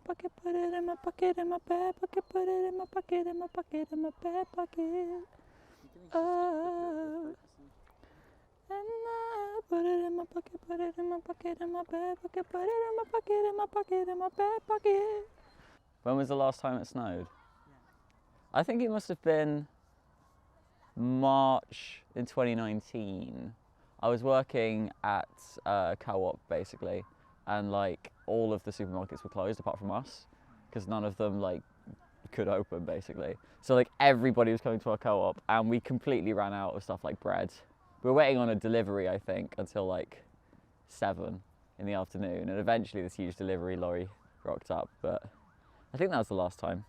pocket, put it in my pocket, in my back pocket, put it in my pocket, in my pocket, in my back pocket. Oh. And I put it in my pocket, put it in my pocket, in my back pocket, put it in my pocket, in my pocket, in my back pocket. When was the last time it snowed? I think it must have been March in 2019. I was working at a co-op basically, and like all of the supermarkets were closed apart from us, because none of them like could open basically. So like everybody was coming to our co-op, and we completely ran out of stuff like bread. We were waiting on a delivery, I think, until like 7 in the afternoon, and eventually this huge delivery lorry rocked up, but I think that was the last time.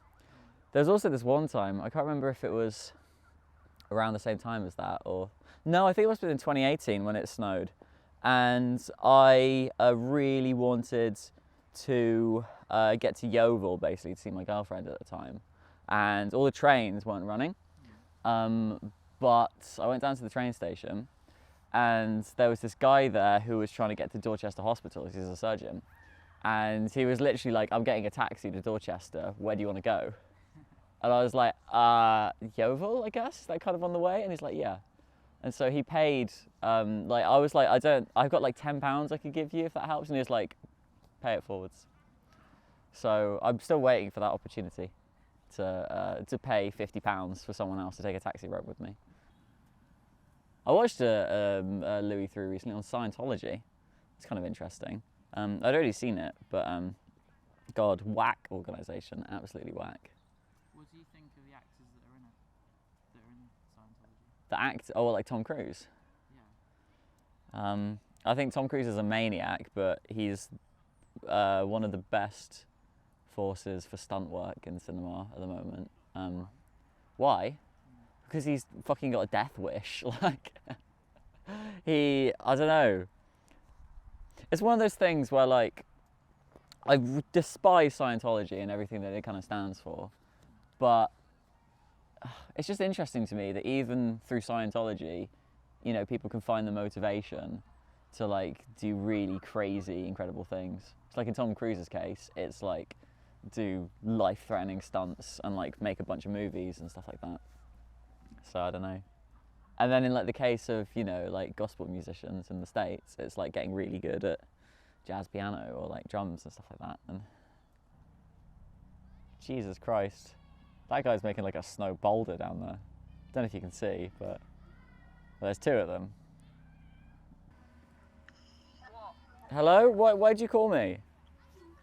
There was also this one time, I can't remember if it was around the same time as that, or no, I think it must have been in 2018 when it snowed, and I really wanted to get to Yeovil basically to see my girlfriend at the time, and all the trains weren't running, but I went down to the train station, and there was this guy there who was trying to get to Dorchester Hospital because he's a surgeon, and he was literally like, I'm getting a taxi to Dorchester, where do you want to go? And I was like, Yeovil, I guess, like kind of on the way. And he's like, yeah. And so he paid, like, I was like, I've got like £10 I could give you if that helps. And he was like, pay it forwards. So I'm still waiting for that opportunity to pay £50 for someone else to take a taxi ride with me. I watched a Louis Theroux recently on Scientology. It's kind of interesting. I'd already seen it, but God, whack organisation, absolutely whack. What do you think of the actors that are in it? That are in Scientology? The act, oh, like Tom Cruise? Yeah. I think Tom Cruise is a maniac, but he's one of the best forces for stunt work in cinema at the moment. Why? Because he's fucking got a death wish. Like, I don't know. It's one of those things where, like, I despise Scientology and everything that it kind of stands for, but it's just interesting to me that even through Scientology, you know, people can find the motivation to like do really crazy, incredible things. It's like in Tom Cruise's case, it's like do life-threatening stunts and like make a bunch of movies and stuff like that. So I don't know. And then in like the case of, you know, like gospel musicians in the States, it's like getting really good at jazz piano or like drums and stuff like that. And Jesus Christ, that guy's making like a snow boulder down there. Don't know if you can see, but there's two of them. What? Hello? Why'd you call me?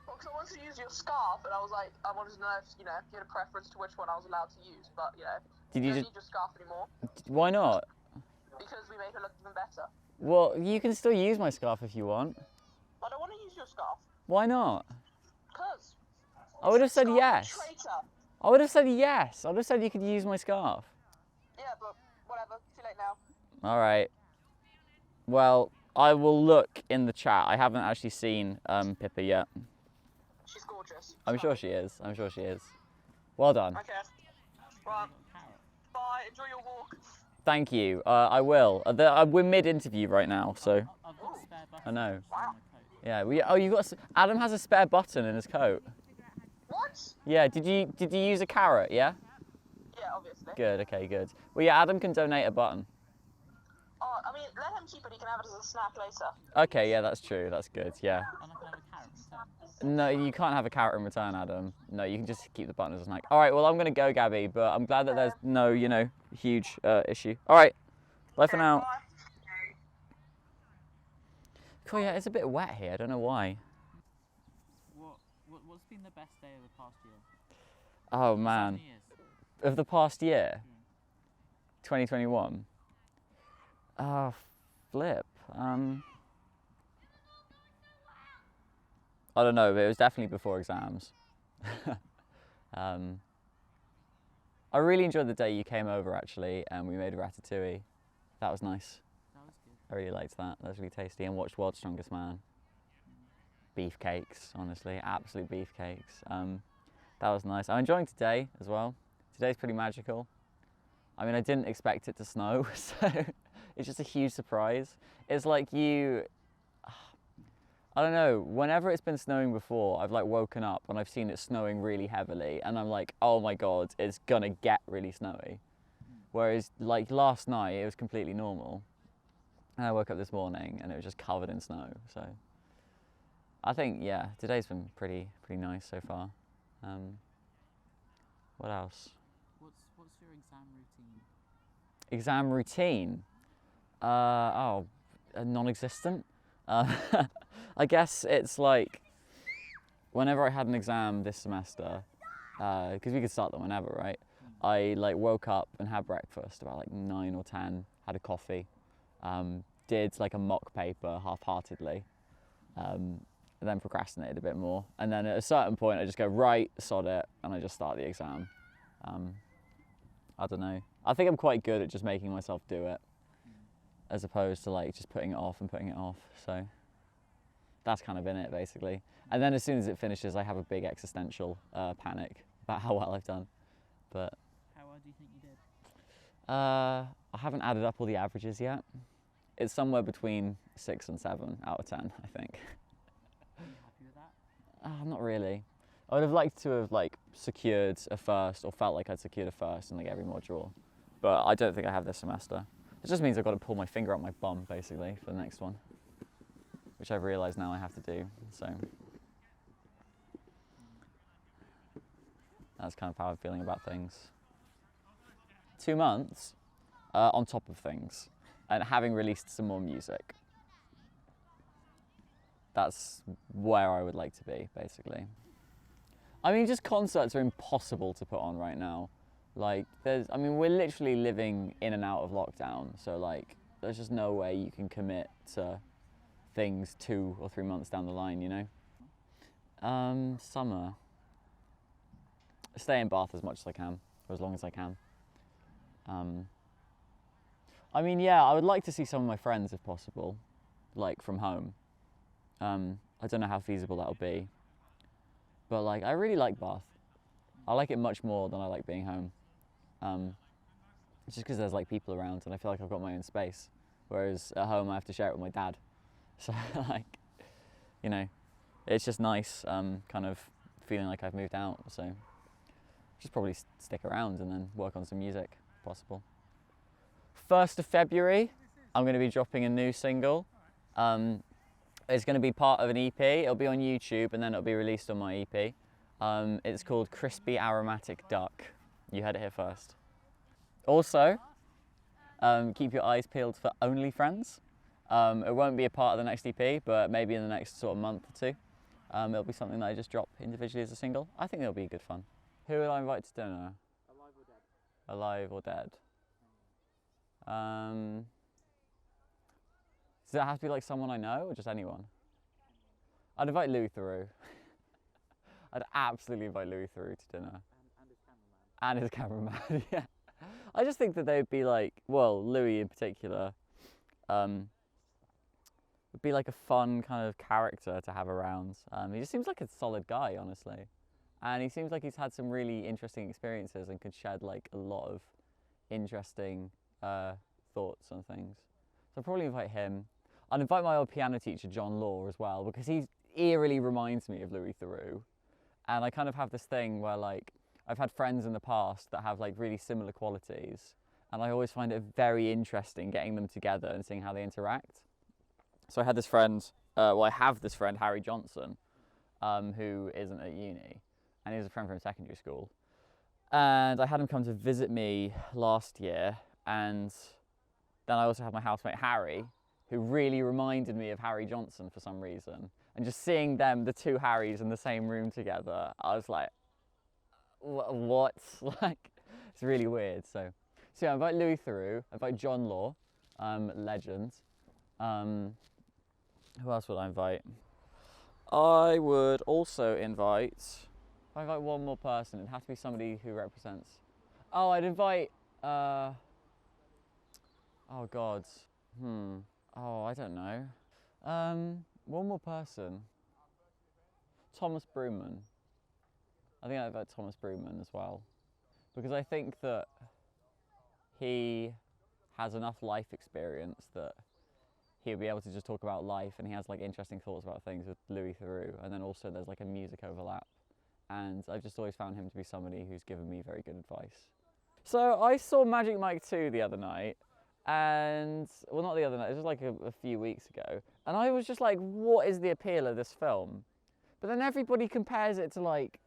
Well, because I wanted to use your scarf, and I was like, I wanted to know if, you know, if you had a preference to which one I was allowed to use, but, you know, Did you don't just? need your scarf anymore, Why not? because we made her look even better. Well, you can still use my scarf if you want. I don't want to use your scarf, Why not? because... I would have said Scarf yes. Traitor. I would have said yes. I would have said you could use my scarf. Yeah, but whatever, too late now. All right. Well, I will look in the chat. I haven't actually seen Pippa yet. She's gorgeous. I'm sure she is. I'm sure she is. Well done. Okay. Well, bye, enjoy your walk. Thank you. I will. We're mid-interview right now, so I've got a spare button I know. Wow. on my coat. Yeah. You got. Adam has a spare button in his coat. What? Yeah. Did you use a carrot? Yeah. Yeah, obviously. Good. Okay. Good. Well, yeah. Adam can donate a button. Oh, I mean, let him keep it, he can have it as a snack later. Okay. Yeah. That's true. That's good. Yeah. And I can have a carrot instead. No, you can't have a carrot in return, Adam. No, you can just keep the button as a snack. All right, well, I'm going to go, Gabby, but I'm glad that there's no, you know, huge issue. All right, bye for now. Bye. Cool, yeah, it's a bit wet here. I don't know why. What's been the best day of the past year? Oh, man. 7 years. Of the past year? 2021? Oh, flip. I don't know, but it was definitely before exams. I really enjoyed the day you came over, actually, and we made ratatouille. That was nice. That was good. I really liked that. That was really tasty. And watched World's Strongest Man. Beefcakes, honestly, absolute beefcakes. That was nice. I'm enjoying today as well. Today's pretty magical. I mean, I didn't expect it to snow, so it's just a huge surprise. It's like I don't know, whenever it's been snowing before, I've like woken up and I've seen it snowing really heavily and I'm like, oh my God, it's gonna get really snowy. Whereas like last night, it was completely normal. And I woke up this morning and it was just covered in snow. So I think, yeah, today's been pretty nice so far. What else? What's your exam routine? Exam routine? Non-existent. I guess it's like whenever I had an exam this semester, because we could start them whenever, right? I like woke up and had breakfast about like 9 or 10, had a coffee, did like a mock paper half-heartedly, and then procrastinated a bit more. And then at a certain point I just go, right, sod it, and I just start the exam. I don't know. I think I'm quite good at just making myself do it, as opposed to like just putting it off and putting it off. So that's kind of been it basically. And then as soon as it finishes, I have a big existential panic about how well I've done. But How well do you think you did? I haven't added up all the averages yet. It's somewhere between 6 and 7 out of 10, I think. Are you happy with that? Not really. I would have liked to have like secured a first, or felt like I'd secured a first in like every module, but I don't think I have this semester. It just means I've got to pull my finger out my bum basically for the next one, which I've realised now I have to do. So that's kind of how I'm feeling about things. 2 months on top of things, and having released some more music. That's where I would like to be, basically. I mean, just concerts are impossible to put on right now. Like, we're literally living in and out of lockdown, so like, there's just no way you can commit to things 2 or 3 months down the line, you know? Summer. Stay in Bath as much as I can, or as long as I can. I mean, yeah, I would like to see some of my friends if possible, like from home. I don't know how feasible that'll be, but like, I really like Bath. I like it much more than I like being home. Just because there's like people around and I feel like I've got my own space, whereas at home I have to share it with my dad. So like, you know, it's just nice, kind of feeling like I've moved out. So just probably stick around and then work on some music, if possible. 1st of February, I'm going to be dropping a new single. It's going to be part of an EP. It'll be on YouTube and then it'll be released on my EP. It's called Crispy Aromatic Duck. You heard it here first. Also, keep your eyes peeled for OnlyFriends. It won't be a part of the next EP, but maybe in the next sort of month or 2. It'll be something that I just drop individually as a single. I think it'll be good fun. Who will I invite to dinner? Alive or dead? Alive or dead? Does it have to be like someone I know or just anyone? I'd invite Louis Theroux. I'd absolutely invite Louis Theroux to dinner. And his cameraman. And his cameraman, yeah. I just think that they'd be like, well, Louis in particular, would be like a fun kind of character to have around. He just seems like a solid guy, honestly. And he seems like he's had some really interesting experiences and could shed like a lot of interesting thoughts on things. So I'll probably invite him. I'd invite my old piano teacher, John Law, as well, because he eerily reminds me of Louis Theroux. And I kind of have this thing where like, I've had friends in the past that have like really similar qualities. And I always find it very interesting getting them together and seeing how they interact. So I had this friend, I have this friend, Harry Johnson, who isn't at uni. And he was a friend from secondary school. And I had him come to visit me last year. And then I also had my housemate, Harry, who really reminded me of Harry Johnson for some reason. And just seeing them, the 2 Harrys in the same room together, I was like, what? Like, it's really weird. So yeah, I invite Louis Theroux, I invite John Law, legend. Who else would I invite? I would also invite, if I invite one more person, it'd have to be somebody who represents. Oh, I'd invite, oh God. Oh, I don't know. One more person. Thomas Brooman. I think I'd invite Thomas Brooman as well. Because I think that he has enough life experience that he'll be able to just talk about life, and he has like interesting thoughts about things with Louis Theroux, and then also there's like a music overlap, and I've just always found him to be somebody who's given me very good advice. So I saw Magic Mike 2 the other night, and well, not the other night, it was like a few weeks ago, and I was just like, what is the appeal of this film? But then everybody compares it to like,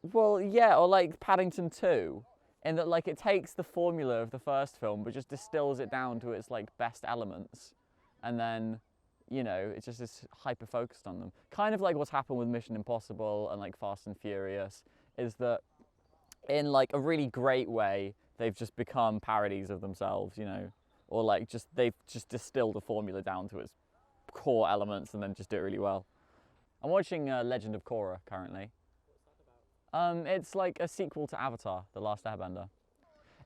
well, yeah, or like Paddington 2, in that like it takes the formula of the first film but just distills it down to its like best elements, and then, you know, it just is hyper focused on them. Kind of like what's happened with Mission Impossible and like Fast and Furious, is that in like a really great way they've just become parodies of themselves, you know, or like just they've just distilled the formula down to its core elements and then just do it really well. I'm watching Legend of Korra currently. It's like a sequel to Avatar, The Last Airbender.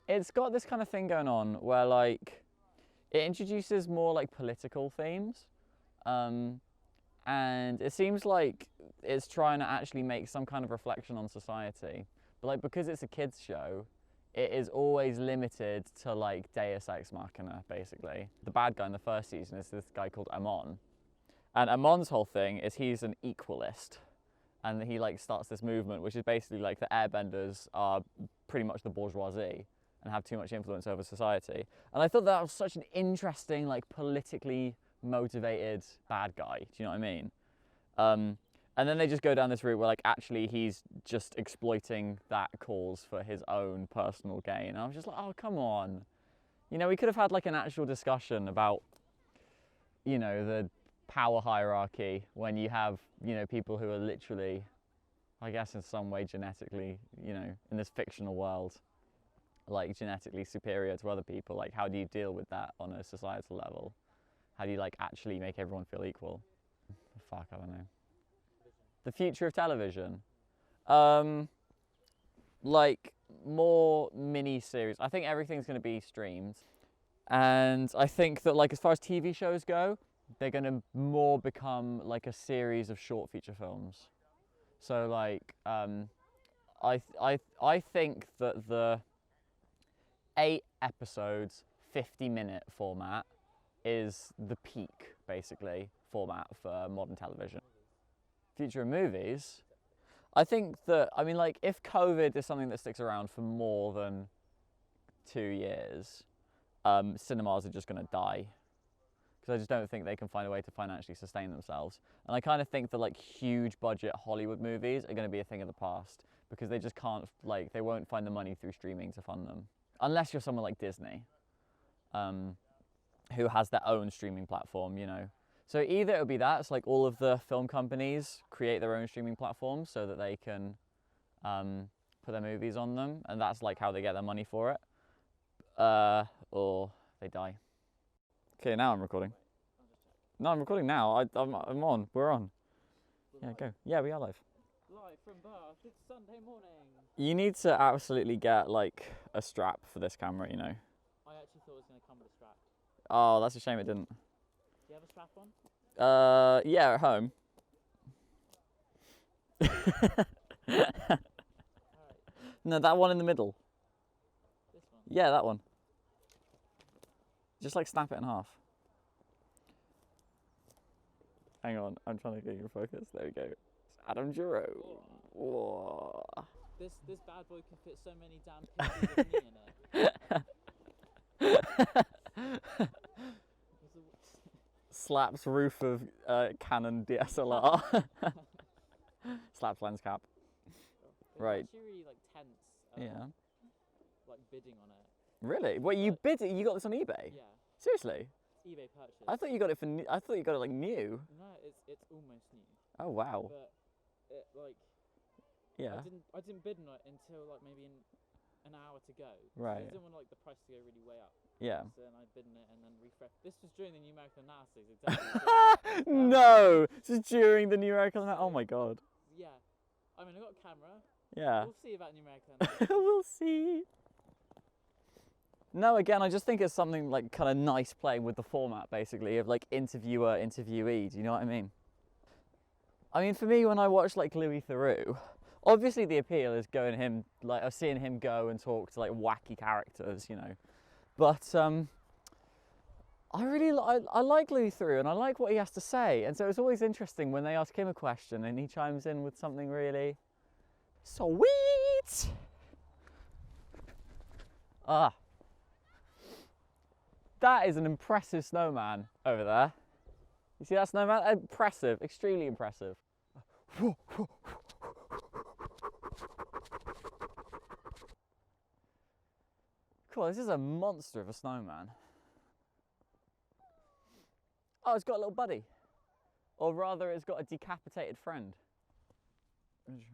It's got this kind of thing going on where like it introduces more like political themes, and it seems like it's trying to actually make some kind of reflection on society. But like because it's a kids show, it is always limited to like Deus Ex Machina, basically. The bad guy in the first season is this guy called Amon. And Amon's whole thing is he's an equalist, and he like starts this movement which is basically like the airbenders are pretty much the bourgeoisie and have too much influence over society. And I thought that was such an interesting, like politically motivated bad guy, do you know what I mean? And then they just go down this route where like actually he's just exploiting that cause for his own personal gain. And I was just like, oh, come on. You know, we could have had like an actual discussion about, you know, the power hierarchy when you have, you know, people who are literally, I guess in some way genetically, you know, in this fictional world, like genetically superior to other people. Like how do you deal with that on a societal level? How do you like actually make everyone feel equal? Fuck, I don't know. The future of television, like more mini series. I think everything's going to be streamed, and I think that like as far as TV shows go, they're going to more become like a series of short feature films. So like I think that the 8 episodes 50-minute format is the peak basically format for modern television. Future of movies, I think that, I mean, like if COVID is something that sticks around for more than 2 years, cinemas are just going to die, because I just don't think they can find a way to financially sustain themselves. And I kind of think that like huge budget Hollywood movies are going to be a thing of the past, because they just can't, like they won't find the money through streaming to fund them, unless you're someone like Disney, who has their own streaming platform, you know. So either it'll be that, it's like all of the film companies create their own streaming platforms so that they can put their movies on them, and that's like how they get their money for it, or they die. Okay, now I'm recording. No, I'm recording now. I'm on. We're on. Yeah, go. Yeah, we are live. Live from Bath, it's Sunday morning. You need to absolutely get like a strap for this camera, you know. I actually thought it was going to come with a strap. Oh, that's a shame it didn't. Do you have a strap on? Yeah, at home. Alright, No, that one in the middle. this one. Yeah, that one. Just like snap it in half. Hang on, I'm trying to get you focus. There we go. It's Adam Jerome. Whoa. This bad boy can fit so many damn pieces of me in it. Slaps roof of Canon DSLR. Slaps lens cap. It's Right. actually really like tense. Yeah. Like bidding on it. Really? Wait, you bid it? You got this on eBay? Yeah. Seriously? It's eBay purchase. I thought you got it for. I thought you got it like new. No, it's almost new. Oh wow. But it like Yeah. I didn't bid on it until like maybe in an hour to go. Right. I didn't want like the price to go really way up. Yeah. So then I bid on it and then refresh. This was during the numerical analysis, exactly. No, this is during the numerical. Oh my god. Yeah. I mean, I got a camera. Yeah. We'll see about numerical analysis. We'll see. No, again, I just think it's something like kind of nice playing with the format, basically, of like interviewer, interviewee. Do you know what I mean? I mean, for me, when I watch like Louis Theroux, obviously the appeal is going him, like, of seeing him go and talk to like wacky characters, you know. But I like Luther and I like what he has to say, and so it's always interesting when they ask him a question and he chimes in with something really sweet. Ah, that is an impressive snowman over there. You see that snowman? Impressive, extremely impressive. Cool, this is a monster of a snowman. Oh, it's got a little buddy. Or rather, it's got a decapitated friend. It's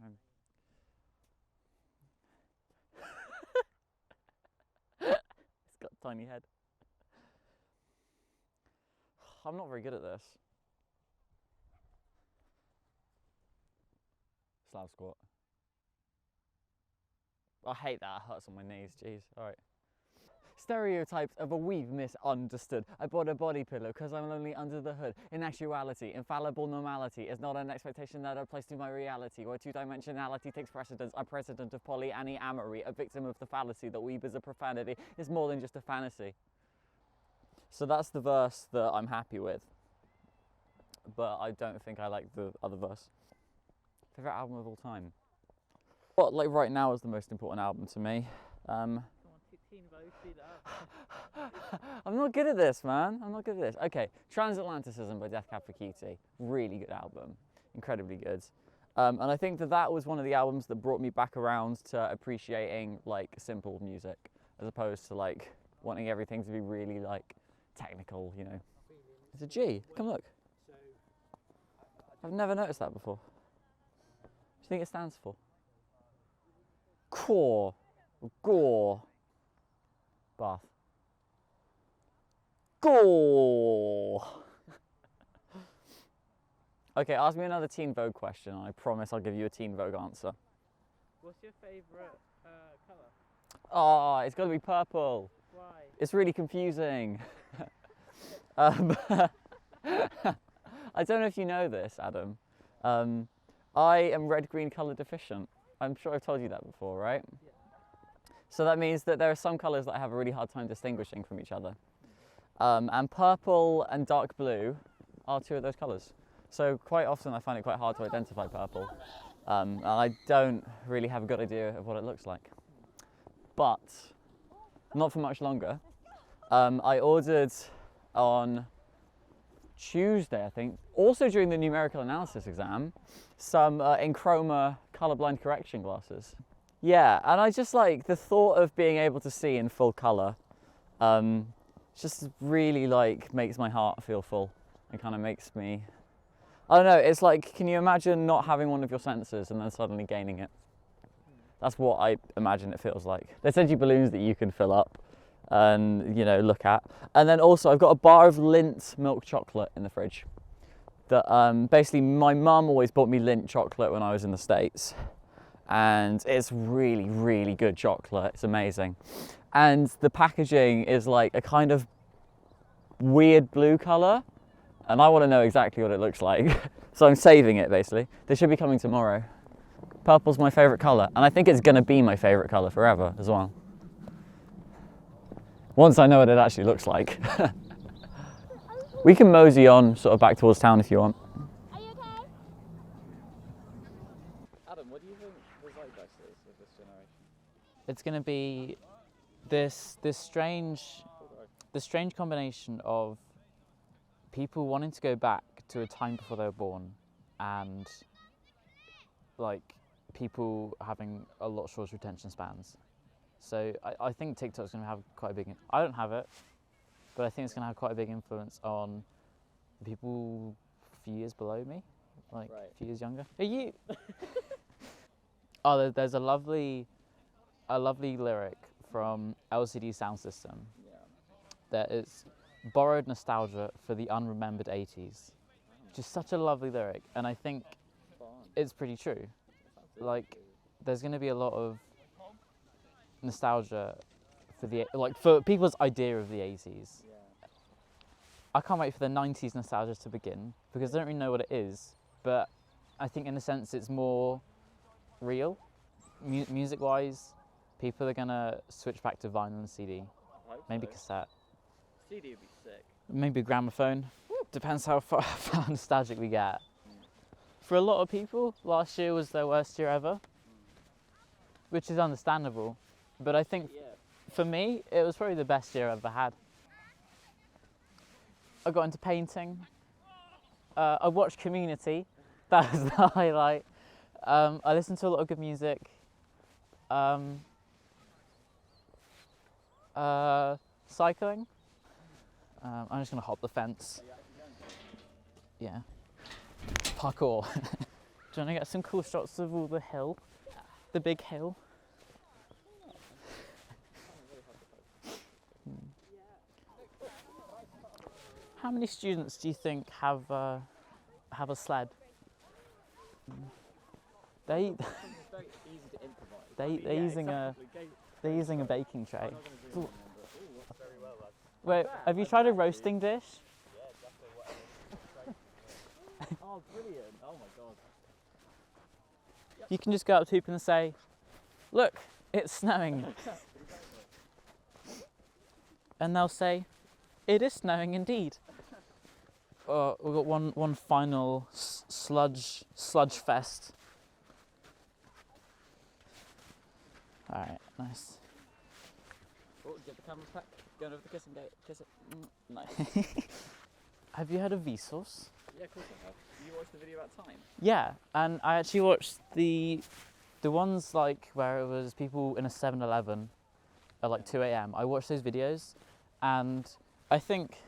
got a tiny head. I'm not very good at this. Slav squat. I hate that, it hurts on my knees, jeez, alright. Stereotypes of a we've misunderstood. I bought a body pillow because I'm lonely under the hood. In actuality, infallible normality is not an expectation that applies to my reality, where two-dimensionality takes precedence. I'm president of polyamory, a victim of the fallacy that weeb is a profanity. It's more than just a fantasy. So that's the verse that I'm happy with. But I don't think I like the other verse. Favorite album of all time? What, like right now is the most important album to me. Teen Vogue, speed it up. I'm not good at this, man. I'm not good at this. Okay, Transatlanticism by Death Cab for Cutie. Really good album. Incredibly good. And I think that was one of the albums that brought me back around to appreciating like simple music, as opposed to like wanting everything to be really like technical, you know. It's a G. Come look. I've never noticed that before. What do you think it stands for? Core. Gore. Bath. Gore. Okay, ask me another Teen Vogue question and I promise I'll give you a Teen Vogue answer. What's your favourite colour? Oh, it's got to be purple. Why? It's really confusing. I don't know if you know this, Adam. I am red-green colour deficient. I'm sure I've told you that before, right? Yeah. So that means that there are some colours that I have a really hard time distinguishing from each other. And purple and dark blue are two of those colours. So quite often I find it quite hard to identify purple. And I don't really have a good idea of what it looks like. But, not for much longer, I ordered on Tuesday, I think, also during the numerical analysis exam, some Enchroma colourblind correction glasses. Yeah, and I just like the thought of being able to see in full colour, just really like makes my heart feel full and kind of makes me, I don't know, it's like, can you imagine not having one of your senses and then suddenly gaining it? That's what I imagine it feels like. They send you balloons that you can fill up and, you know, look at. And then also I've got a bar of Lindt milk chocolate in the fridge. That basically my mum always bought me Lindt chocolate when I was in the States. And it's really, really good chocolate. It's amazing. And the packaging is like a kind of weird blue colour. And I want to know exactly what it looks like. So I'm saving it, basically. They should be coming tomorrow. Purple's my favourite colour. And I think it's going to be my favourite colour forever as well. Once I know what it actually looks like. We can mosey on sort of back towards town if you want. Are you okay? Adam, what do you think the zeitgeist is of this generation? It's going to be this strange combination of people wanting to go back to a time before they were born and like people having a lot shorter attention spans. So I think TikTok's going to have quite a big, I don't have it, but I think it's going to have quite a big influence on the people a few years below me, like a few years younger. Are you? Oh, there's a lovely lyric from LCD Sound System that is borrowed nostalgia for the unremembered 80s. Just such a lovely lyric, and I think it's pretty true. Like, there's going to be a lot of nostalgia for people's idea of the 80s. I can't wait for the 90s nostalgia to begin because I don't really know what it is, but I think in a sense it's more real. Music-wise, people are gonna switch back to vinyl and CD, maybe cassette. CD would be sick. maybe a gramophone. Depends how far how nostalgic we get. For a lot of people, last year was their worst year ever, which is understandable. But I think for me, it was probably the best year I've ever had. I got into painting. I watched Community. That was the highlight. I listened to a lot of good music. Cycling. I'm just gonna hop the fence. Yeah. Parkour. Do you want to get some cool shots of all the hill? The big hill? How many students do you think have a sled? They're using a baking tray. Wait, have you tried a roasting dish? Oh, brilliant. Oh my god. You can just go up to people and say, "Look, it's snowing." And they'll say, "It is snowing indeed." We've got one final sludge fest. All right, nice. Oh, get the cameras back. Going over the kissing date. Kiss it. No. Have you heard of Vsauce? Yeah, of course I have. You watched the video about time? Yeah, and I actually watched the ones like where it was people in a 7-Eleven at like 2 a.m. I watched those videos, and I think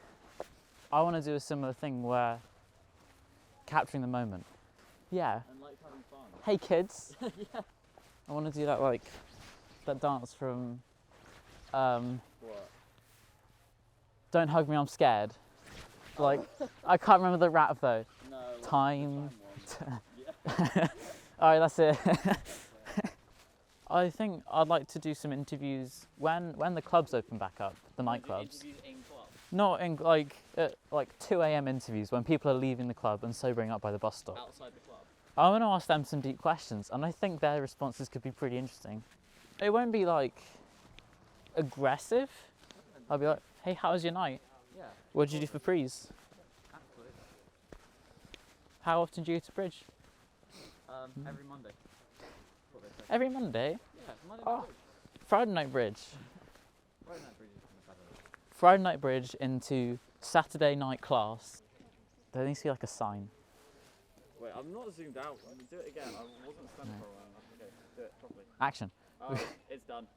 I want to do a similar thing where capturing the moment. Yeah. And like having fun. Hey kids. Yeah. I want to do that like that dance from What? Don't Hug Me, I'm Scared. Like I can't remember the rap though. No. Time. Yeah. Alright, that's it. I think I'd like to do some interviews when the clubs open back up, the nightclubs. Interviews in clubs. Not in like 2 a.m. interviews when people are leaving the club and sobering up by the bus stop. Outside the club. I want to ask them some deep questions, and I think their responses could be pretty interesting. It won't be like aggressive. I'll be like, "Hey, how was your night? Yeah. What did you do for prees? Absolutely. How often do you go to bridge? Every Monday. That's what they say. Every Monday. Yeah, Monday Oh. night bridge. Friday night bridge. Friday night bridge is kind of better. Friday night bridge into Saturday night class. There needs to be like a sign. Wait, I'm not zoomed out. Do it again. I wasn't standing for a while enough. Okay, do it properly. Action. Oh, it's done.